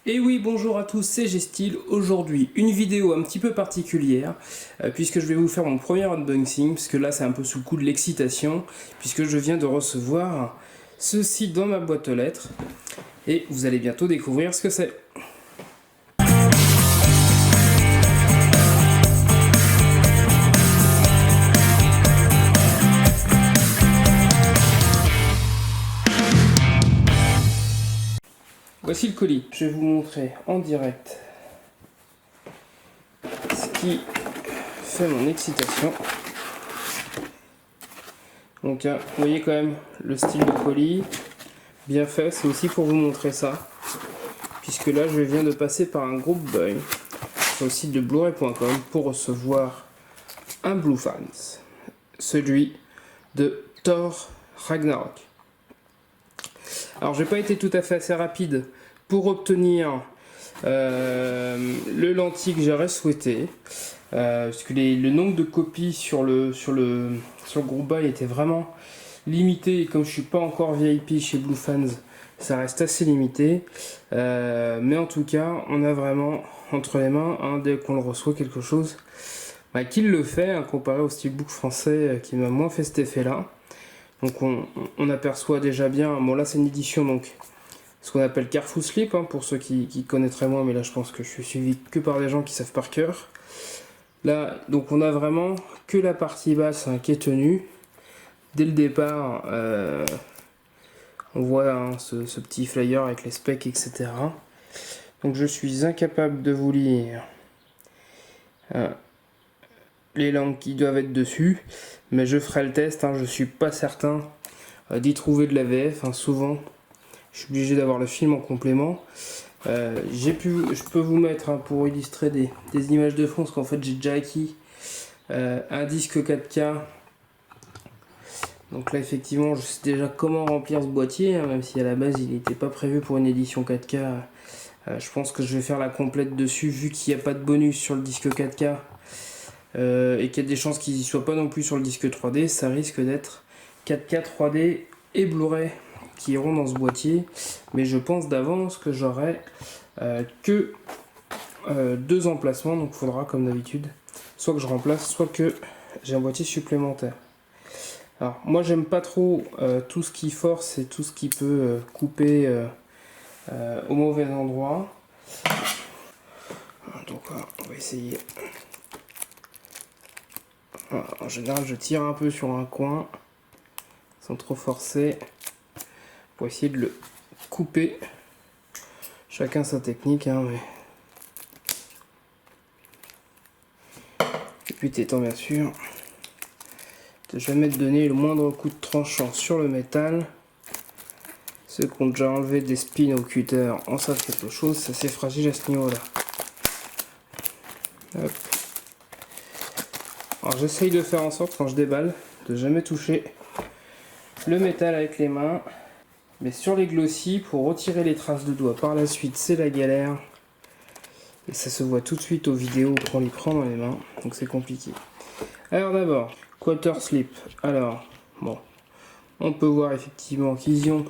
Et oui, bonjour à tous, c'est G-Style. Aujourd'hui, une vidéo un petit peu particulière, puisque je vais vous faire mon premier unboxing, puisque là c'est un peu sous le coup de l'excitation, puisque je viens de recevoir ceci dans ma boîte aux lettres, et vous allez bientôt découvrir ce que c'est. Voici le colis. Je vais vous montrer en direct ce qui fait mon excitation. Donc vous voyez quand même le style de colis, bien fait, c'est aussi pour vous montrer ça. Puisque là je viens de passer par un groupe buy sur le site de blu-ray.com pour recevoir un Blue Fans, celui de Thor Ragnarok. Alors j'ai pas été tout à fait assez rapide pour obtenir le lentille que j'aurais souhaité, parce que le nombre de copies sur le groupe buy était vraiment limité, et comme je suis pas encore VIP chez Blue Fans, ça reste assez limité, mais en tout cas on a vraiment entre les mains, dès qu'on le reçoit, quelque chose qui le fait, comparé au steelbook français qui m'a moins fait cet effet là. Donc on aperçoit déjà bien, bon là c'est une édition donc ce qu'on appelle Carrefour Slip, pour ceux qui connaîtraient moins, mais là je pense que je suis suivi que par des gens qui savent par cœur. Là donc on a vraiment que la partie basse qui est tenue. Dès le départ on voit ce petit flyer avec les specs, etc. Donc je suis incapable de vous lire les langues qui doivent être dessus, mais je ferai le test. Je suis pas certain d'y trouver de la VF, souvent je suis obligé d'avoir le film en complément. Je peux vous mettre pour illustrer des images de fond, parce qu'en fait j'ai déjà acquis un disque 4K. Donc là effectivement je sais déjà comment remplir ce boîtier, même si à la base il n'était pas prévu pour une édition 4K. Je pense que je vais faire la complète dessus, vu qu'il n'y a pas de bonus sur le disque 4K. Et qu'il y a des chances qu'ils n'y soient pas non plus sur le disque 3D, ça risque d'être 4K 3D et Blu-ray qui iront dans ce boîtier. Mais je pense d'avance que j'aurai que deux emplacements, donc il faudra comme d'habitude soit que je remplace, soit que j'ai un boîtier supplémentaire. Alors moi j'aime pas trop tout ce qui force et tout ce qui peut couper au mauvais endroit. Donc on va essayer. En général je tire un peu sur un coin sans trop forcer pour essayer de le couper. Chacun sa technique, mais le but étant bien sûr de jamais donner le moindre coup de tranchant sur le métal. Ceux qui ont déjà enlevé des spins au cutter en savent quelque chose, c'est assez fragile à ce niveau là. Hop. Alors j'essaye de faire en sorte, quand je déballe, de jamais toucher le métal avec les mains. Mais sur les glossy, pour retirer les traces de doigts par la suite, c'est la galère. Et ça se voit tout de suite aux vidéos qu'on les prend dans les mains, donc c'est compliqué. Alors d'abord, quarter slip. Alors, bon, on peut voir effectivement qu'ils y ont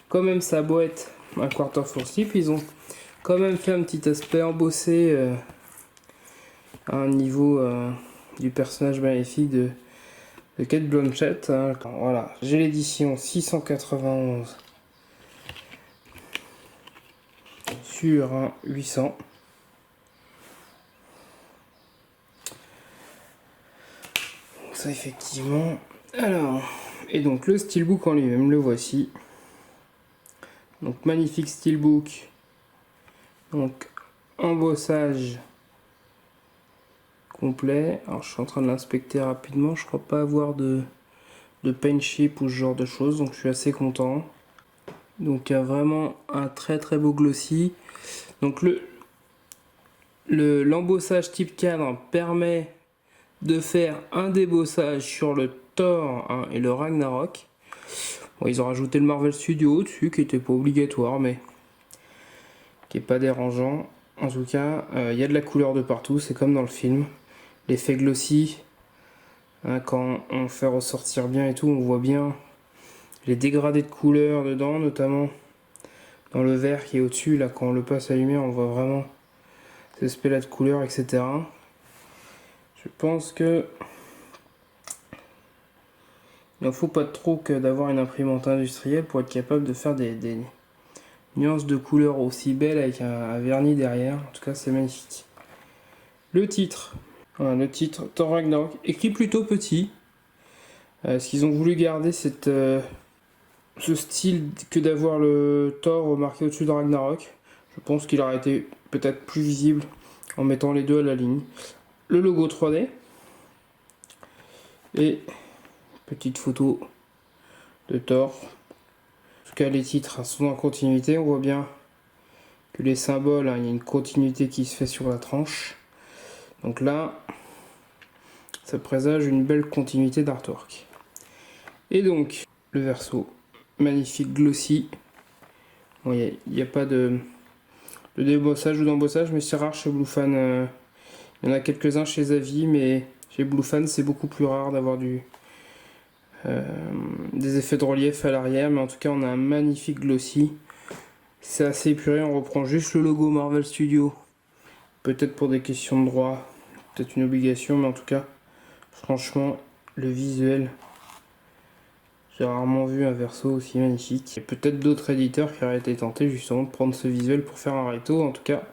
quand même sa boîte, un quarter full slip. Ils ont quand même fait un petit aspect embossé à un niveau du personnage maléfique de Cate Blanchett. Voilà, j'ai l'édition 691 sur un 800. Donc ça effectivement. Alors, et donc le steelbook en lui-même, le voici. Donc magnifique steelbook. Donc embossage complet. Alors je suis en train de l'inspecter rapidement. Je crois pas avoir de paint chip ou ce genre de choses, donc je suis assez content. Donc il y a vraiment un très très beau glossy. Donc l'embossage type cadre permet de faire un débossage sur le Thor et le Ragnarok. Bon, ils ont rajouté le Marvel Studio au-dessus qui n'était pas obligatoire, mais qui est pas dérangeant. En tout cas, il y a de la couleur de partout, c'est comme dans le film. L'effet glossy, quand on fait ressortir bien et tout, on voit bien les dégradés de couleurs dedans, notamment dans le vert qui est au-dessus. Là, quand on le passe à la lumière, on voit vraiment cet aspect-là de couleur, etc. Je pense que il n'en faut pas trop que d'avoir une imprimante industrielle pour être capable de faire des nuances de couleurs aussi belles avec un vernis derrière. En tout cas, c'est magnifique. Le titre. Voilà, le titre Thor Ragnarok, écrit plutôt petit. Ce qu'ils ont voulu garder, ce style que d'avoir le Thor marqué au-dessus de Ragnarok. Je pense qu'il aurait été peut-être plus visible en mettant les deux à la ligne. Le logo 3D. Et petite photo de Thor. En tout cas, les titres sont en continuité. On voit bien que les symboles, il y a une continuité qui se fait sur la tranche. Donc là, ça présage une belle continuité d'artwork. Et donc, le verso, magnifique glossy. Bon, il n'y a pas de débossage ou d'embossage, mais c'est rare chez Bluefan. Il y en a quelques-uns chez Zavi, mais chez Bluefan, c'est beaucoup plus rare d'avoir des effets de relief à l'arrière. Mais en tout cas, on a un magnifique glossy. C'est assez épuré, on reprend juste le logo Marvel Studios. Peut-être pour des questions de droit, peut-être une obligation, mais en tout cas, franchement, le visuel, j'ai rarement vu un verso aussi magnifique. Il y a peut-être d'autres éditeurs qui auraient été tentés justement de prendre ce visuel pour faire un recto, en tout cas,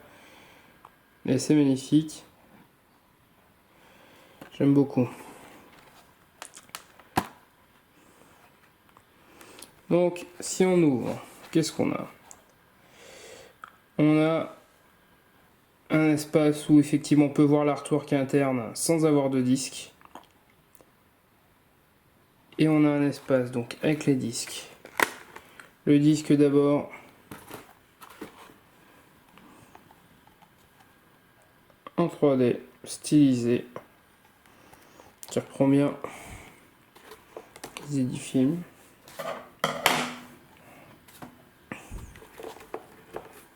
mais c'est magnifique. J'aime beaucoup. Donc, si on ouvre, qu'est-ce qu'on a? On a un espace où effectivement on peut voir l'artwork interne sans avoir de disque. Et on a un espace donc avec les disques. Le disque d'abord. En 3D, stylisé. Qui reprend bien les Edifilms.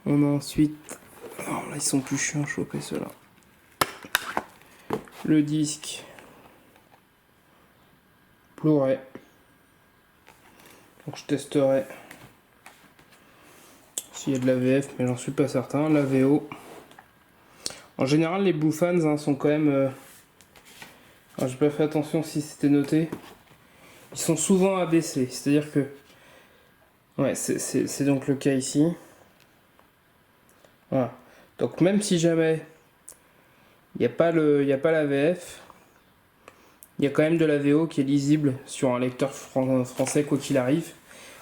On a ensuite... Oh, là ils sont plus chiants à choper ceux-là. Le disque Blu-ray. Donc je testerai s'il y a de la VF, mais j'en suis pas certain. La VO. En général, les Bluefans sont quand même... Alors, j'ai pas fait attention si c'était noté. Ils sont souvent abaissés, c'est-à-dire que... Ouais, c'est donc le cas ici. Voilà. Donc même si jamais il n'y a pas la VF, il y a quand même de la VO qui est lisible sur un lecteur français quoi qu'il arrive.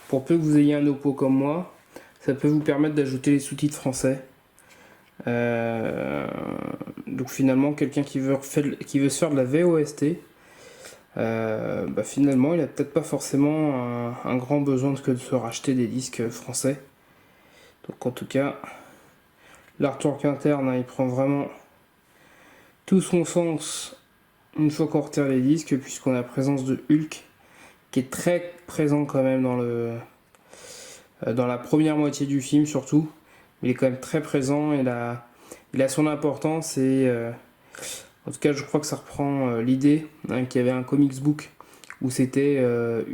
Pour peu que vous ayez un Oppo comme moi, ça peut vous permettre d'ajouter les sous-titres français. Donc finalement, quelqu'un qui veut se faire de la VOST, finalement, il n'a peut-être pas forcément un grand besoin que de se racheter des disques français. Donc en tout cas, l'artwork interne, il prend vraiment tout son sens une fois qu'on retire les disques, puisqu'on a la présence de Hulk, qui est très présent quand même dans la première moitié du film surtout. Il est quand même très présent et il a son importance et en tout cas je crois que ça reprend l'idée qu'il y avait un comics book où c'était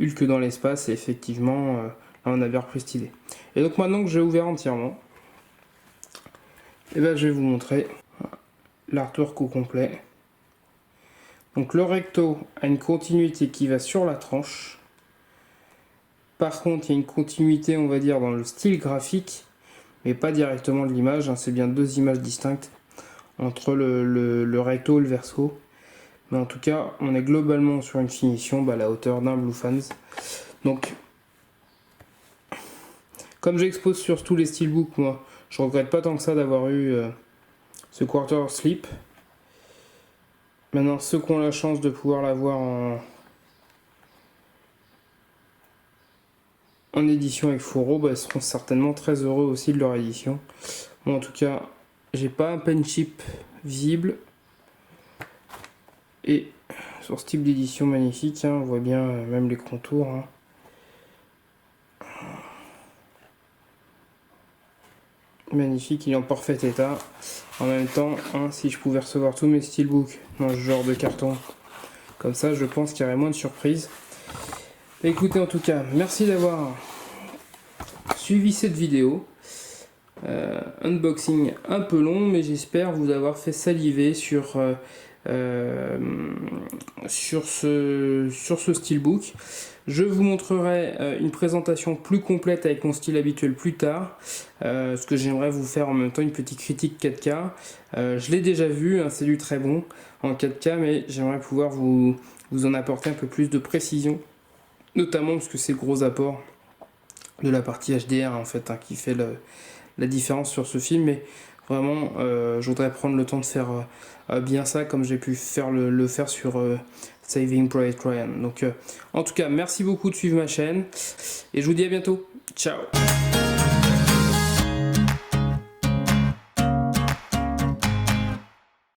Hulk dans l'espace et effectivement là on avait repris cette idée. Et donc maintenant que j'ai ouvert entièrement, et je vais vous montrer l'artwork au complet. Donc le recto a une continuité qui va sur la tranche. Par contre, il y a une continuité, on va dire, dans le style graphique, mais pas directement de l'image. C'est bien deux images distinctes entre le recto et le verso. Mais en tout cas, on est globalement sur une finition à la hauteur d'un Bluefans. Donc, comme j'expose sur tous les steelbooks, moi, je regrette pas tant que ça d'avoir eu ce quarter slip. Maintenant, ceux qui ont la chance de pouvoir l'avoir en édition avec fourreau, seront certainement très heureux aussi de leur édition. Moi, en tout cas, j'ai pas un pen chip visible. Et sur ce type d'édition magnifique, on voit bien même les contours. Magnifique, il est en parfait état. En même temps, si je pouvais recevoir tous mes steelbooks dans ce genre de carton, comme ça, je pense qu'il y aurait moins de surprises. Écoutez, en tout cas, merci d'avoir suivi cette vidéo. unboxing un peu long, mais j'espère vous avoir fait saliver sur ce steelbook. Je vous montrerai une présentation plus complète avec mon style habituel plus tard, parce que j'aimerais vous faire en même temps une petite critique 4K. Je l'ai déjà vu, hein, c'est du très bon en 4K, mais j'aimerais pouvoir vous en apporter un peu plus de précision, notamment parce que c'est le gros apport de la partie HDR en fait, hein, qui fait la différence sur ce film. Mais vraiment, je voudrais prendre le temps de faire bien ça, comme j'ai pu le faire sur Saving Private Ryan. Donc, en tout cas, merci beaucoup de suivre ma chaîne et je vous dis à bientôt. Ciao.